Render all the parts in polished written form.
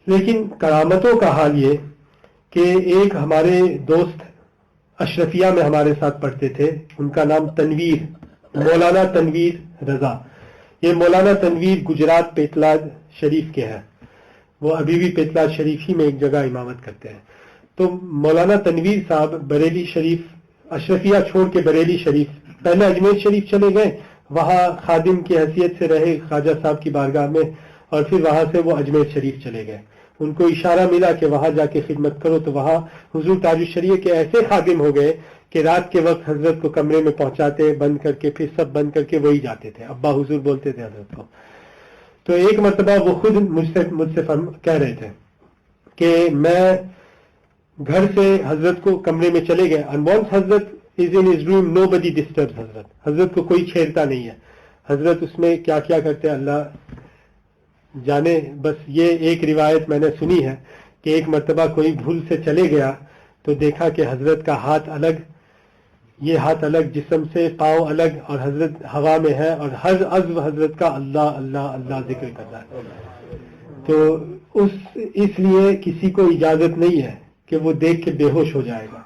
لیکن کرامتوں کا حال یہ کہ ایک ہمارے دوست اشرفیہ میں ہمارے ساتھ پڑھتے تھے، ان کا نام تنویر، مولانا تنویر رضا. یہ مولانا تنویر گجرات پیتلاج شریف کے ہیں، وہ ابھی بھی پیتلاج شریف ہی میں ایک جگہ امامت کرتے ہیں. تو مولانا تنویر صاحب بریلی شریف، اشرفیہ چھوڑ کے بریلی شریف، پہلے اجمیر شریف چلے گئے، وہاں خادم کی حیثیت سے رہے خواجہ صاحب کی بارگاہ میں، اور پھر وہاں سے وہ اجمیر شریف چلے گئے. ان کو اشارہ ملا کہ وہاں جا کے خدمت کرو، تو وہاں حضور تاج الشریعہ کے ایسے خادم ہو گئے کہ رات کے وقت حضرت کو کمرے میں پہنچاتے، بند کر کے، پھر سب بند کر کے وہی جاتے تھے. ابا حضور بولتے تھے حضرت کو. تو ایک مرتبہ وہ خود مجھ سے کہہ رہے تھے کہ میں گھر سے حضرت کو کمرے میں چلے گئے، and once حضرت is in his room nobody disturbs حضرت کو کوئی چھیڑتا نہیں ہے. حضرت اس میں کیا کیا کرتے اللہ جانے. بس یہ ایک روایت میں نے سنی ہے کہ ایک مرتبہ کوئی بھول سے چلے گیا تو دیکھا کہ حضرت کا ہاتھ الگ، یہ ہاتھ الگ جسم سے، پاؤں الگ، اور حضرت ہوا میں ہے، اور ہر عضو حضرت کا اللہ اللہ اللہ ذکر کر رہا ہے. تو اس لیے کسی کو اجازت نہیں ہے کہ وہ دیکھ کے بے ہوش ہو جائے گا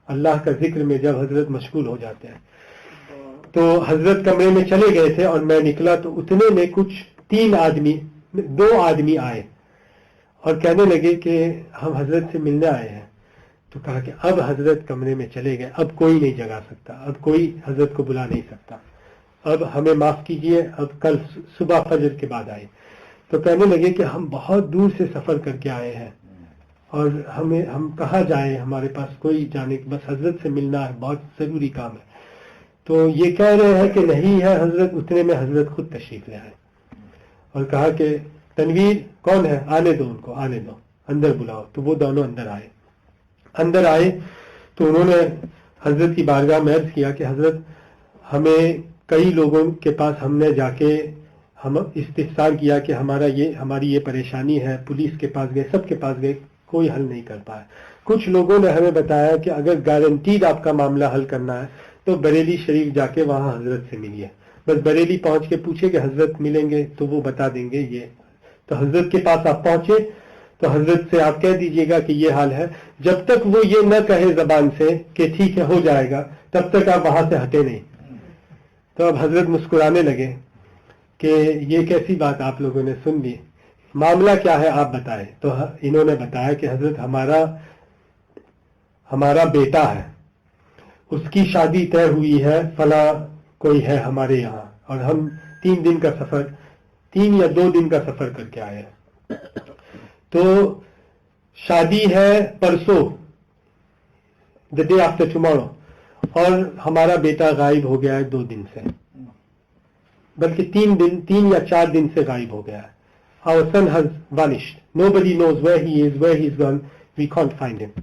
اللہ کا ذکر میں جب حضرت مشغول ہو جاتے ہیں. تو حضرت کمرے میں چلے گئے تھے اور میں نکلا تو اتنے میں کچھ دو آدمی آئے اور کہنے لگے کہ ہم حضرت سے ملنے آئے ہیں. تو کہا کہ اب حضرت کمرے میں چلے گئے، اب کوئی نہیں جگا سکتا، اب کوئی حضرت کو بلا نہیں سکتا، اب ہمیں معاف کیجئے، اب کل صبح فجر کے بعد آئے. تو کہنے لگے کہ ہم بہت دور سے سفر کر کے آئے ہیں اور ہم کہاں جائیں، ہمارے پاس کوئی جانے، بس حضرت سے ملنا ہے، بہت ضروری کام ہے. تو یہ کہہ رہے ہیں کہ نہیں ہے حضرت. اتنے میں حضرت خود تشریف لے آئے اور کہا کہ تنویر کون ہے، آنے دو ان کو، آنے دو، اندر بلاؤ. تو وہ دونوں اندر آئے تو انہوں نے حضرت کی بارگاہ میں عرض کیا کہ حضرت ہمیں کئی لوگوں کے پاس ہم نے جا کے ہم استفسار کیا کہ ہماری یہ پریشانی ہے، پولیس کے پاس گئے، سب کے پاس گئے، کوئی حل نہیں کر پایا. کچھ لوگوں نے ہمیں بتایا کہ اگر گارنٹیڈ آپ کا معاملہ حل کرنا ہے تو بریلی شریف جا کے وہاں حضرت سے ملیے. بس بریلی پہنچ کے پوچھے کہ حضرت ملیں گے تو وہ بتا دیں گے یہ. تو حضرت کے پاس آپ پہنچے تو حضرت سے آپ کہہ دیجئے گا کہ یہ حال ہے. جب تک وہ یہ نہ کہے زبان سے کہ ٹھیک ہے ہو جائے گا، تب تک آپ وہاں سے ہٹے نہیں. تو اب حضرت مسکرانے لگے کہ یہ کیسی بات آپ لوگوں نے سن لی، معاملہ کیا ہے آپ بتائیں. تو انہوں نے بتایا کہ حضرت ہمارا بیٹا ہے، اس کی شادی طے ہوئی ہے، فلاں کوئی ہے ہمارے یہاں، اور ہم 3 یا 2 دن کا سفر کر کے آئے ہیں. تو شادی ہے پرسوں، the day after tomorrow، اور ہمارا بیٹا غائب ہو گیا ہے 2 دن سے، بلکہ 3 یا 4 دن سے غائب ہو گیا ہے. Our son has vanished. Nobody knows where he is, where he's gone. We can't find him.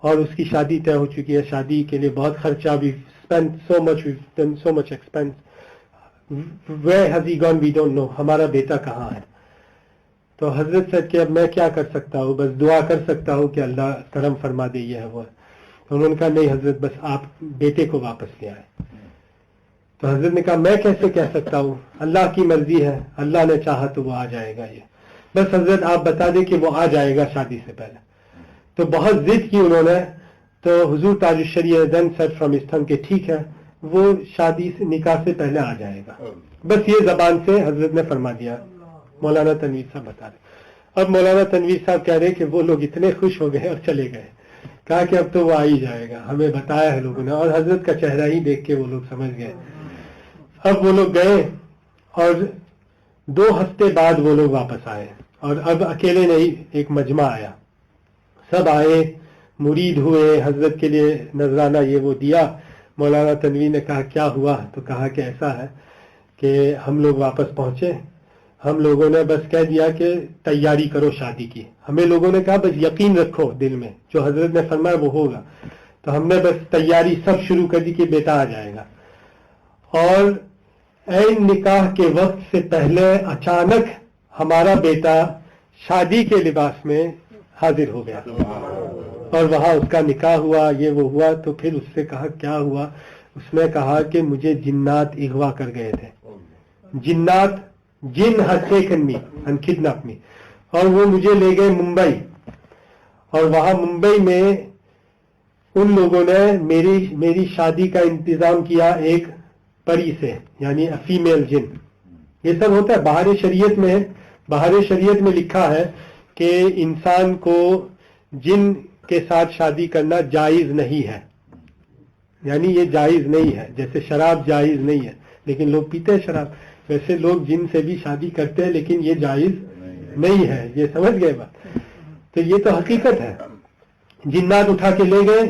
اور اس کی شادی طے ہو چکی ہے، شادی کے لیے بہت خرچہ، we've spent so much, we've done so much expense. Where has he gone? We don't know. ہمارا بیٹا کہاں ہے؟ تو حضرت سے کہ اب میں کیا کر سکتا ہوں، بس دعا کر سکتا ہوں کہ اللہ کرم فرما دے، یہ ہے وہ. تو انہوں نے کہا نہیں حضرت، بس آپ بیٹے کو واپس لے آئے. تو حضرت نے کہا میں کیسے کہہ سکتا ہوں، اللہ کی مرضی ہے، اللہ نے چاہا تو وہ آ جائے گا. یہ بس حضرت آپ بتا دیں کہ وہ آ جائے گا شادی سے پہلے. تو بہت ضد کی انہوں نے. تو حضور تاج الشریعہ then said from his tongue کہ ٹھیک ہے، وہ شادی سے نکاح سے پہلے آ جائے گا. بس یہ زبان سے حضرت نے فرما دیا. مولانا تنویر صاحب بتا رہے. اب مولانا تنویر صاحب کہہ رہے کہ وہ لوگ اتنے خوش ہو گئے اور چلے گئے. کہا کہ اب تو وہ آ ہی جائے گا، ہمیں بتایا ہے لوگوں نے، اور حضرت کا چہرہ ہی دیکھ کے وہ لوگ سمجھ گئے. اب وہ لوگ گئے اور 2 ہفتے بعد وہ لوگ واپس آئے، اور اب اکیلے نہیں، ایک مجمع آیا، سب آئے، مرید ہوئے، حضرت کے لیے نذرانہ یہ وہ دیا. مولانا تنویر نے کہا کیا ہوا؟ تو کہا کہ ایسا ہے کہ ہم لوگ واپس پہنچے، ہم لوگوں نے بس کہہ دیا کہ تیاری کرو شادی کی. ہمیں لوگوں نے کہا بس یقین رکھو دل میں، جو حضرت نے فرمایا وہ ہوگا. تو ہم نے بس تیاری سب شروع کر دی کہ بیٹا آ جائے گا. اور عین نکاح کے وقت سے پہلے اچانک ہمارا بیٹا شادی کے لباس میں حاضر ہو گیا، اور وہاں اس کا نکاح ہوا، یہ وہ ہوا. تو پھر اس سے کہا کیا ہوا؟ اس نے کہا کہ مجھے جنات اغوا کر گئے تھے. جن had taken me and kidnapped me. اور وہ مجھے لے گئے ممبئی، اور وہاں ممبئی میں ان لوگوں نے میری شادی کا انتظام کیا ایک پری سے، یعنی فیمیل جن. یہ سب ہوتا ہے باہر شریعت میں لکھا ہے کہ انسان کو جن کے ساتھ شادی کرنا جائز نہیں ہے، یعنی یہ جائز نہیں ہے. جیسے شراب جائز نہیں ہے لیکن لوگ پیتے ہیں شراب، ویسے لوگ جن سے بھی شادی کرتے ہیں لیکن یہ جائز نہیں ہے. یہ سمجھ گئے بات؟ تو یہ تو حقیقت ہے. جنات اٹھا کے لے گئے،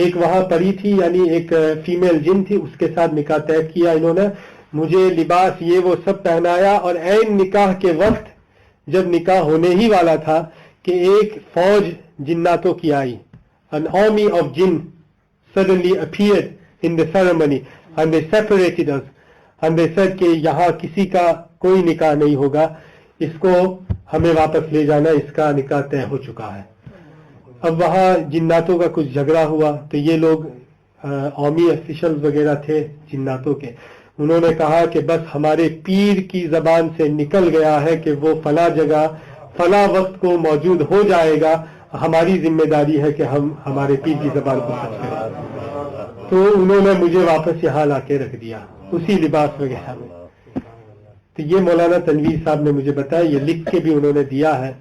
ایک وہاں پری تھی یعنی ایک فیمیل جن تھی، اس کے ساتھ نکاح طے کیا انہوں نے، مجھے لباس یہ وہ سب پہنایا، اور عین نکاح کے وقت جب نکاح ہونے ہی والا تھا کہ ایک فوج جناتوں کی آئی. An army of jinn suddenly appeared in the ceremony and they separated us and they said کہ یہاں کسی کا کوئی نکاح نہیں ہوگا، اس کو ہمیں واپس لے جانا، اس کا نکاح طے ہو چکا ہے. اب وہاں جناتوں کا کچھ جھگڑا ہوا تو یہ لوگ قومی افیشل وغیرہ تھے جناتوں کے، انہوں نے کہا کہ بس ہمارے پیر کی زبان سے نکل گیا ہے کہ وہ فلاں جگہ فلاں وقت کو موجود ہو جائے گا، ہماری ذمہ داری ہے کہ ہم ہمارے پیر کی زبان کو سچ کریں. تو انہوں نے مجھے واپس یہاں لا کے رکھ دیا اسی لباس وغیرہ میں. تو یہ مولانا تنویر صاحب نے مجھے بتایا، یہ لکھ کے بھی انہوں نے دیا ہے.